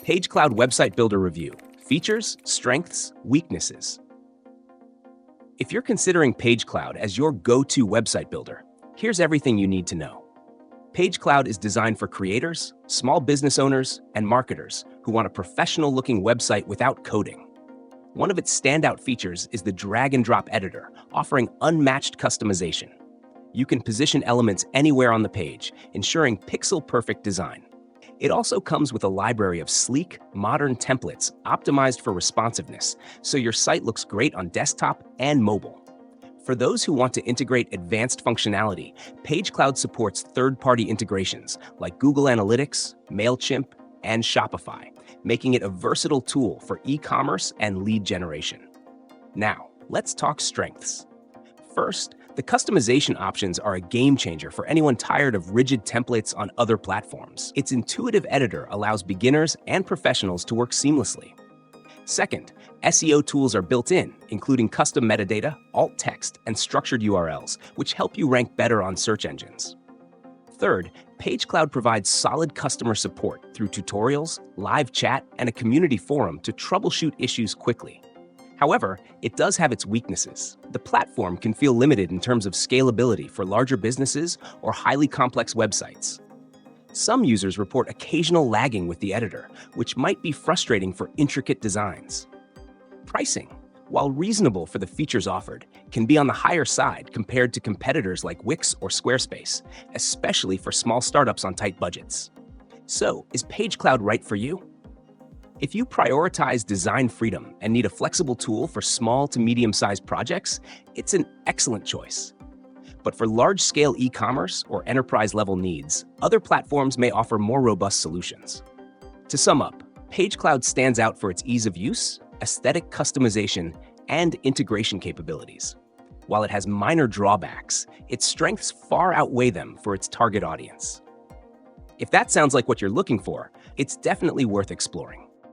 Pagecloud Website Builder Review: Features, Strengths, Weaknesses. If you're considering Pagecloud as your go-to website builder, here's everything you need to know. Pagecloud is designed for creators, small business owners, and marketers who want a professional-looking website without coding. One of its standout features is the drag-and-drop editor, offering unmatched customization. You can position elements anywhere on the page, ensuring pixel-perfect design. It also comes with a library of sleek, modern templates optimized for responsiveness, so your site looks great on desktop and mobile. For those who want to integrate advanced functionality, Pagecloud supports third-party integrations like Google Analytics, MailChimp, and Shopify, making it a versatile tool for e-commerce and lead generation. Now, let's talk strengths. First, the customization options are a game changer for anyone tired of rigid templates on other platforms. Its intuitive editor allows beginners and professionals to work seamlessly. Second, SEO tools are built in, including custom metadata, alt text, and structured URLs, which help you rank better on search engines. Third, Pagecloud provides solid customer support through tutorials, live chat, and a community forum to troubleshoot issues quickly. However, it does have its weaknesses. The platform can feel limited in terms of scalability for larger businesses or highly complex websites. Some users report occasional lagging with the editor, which might be frustrating for intricate designs. Pricing, while reasonable for the features offered, can be on the higher side compared to competitors like Wix or Squarespace, especially for small startups on tight budgets. So, is Pagecloud right for you? If you prioritize design freedom and need a flexible tool for small to medium-sized projects, it's an excellent choice. But for large-scale e-commerce or enterprise-level needs, other platforms may offer more robust solutions. To sum up, Pagecloud stands out for its ease of use, aesthetic customization, and integration capabilities. While it has minor drawbacks, its strengths far outweigh them for its target audience. If that sounds like what you're looking for, it's definitely worth exploring.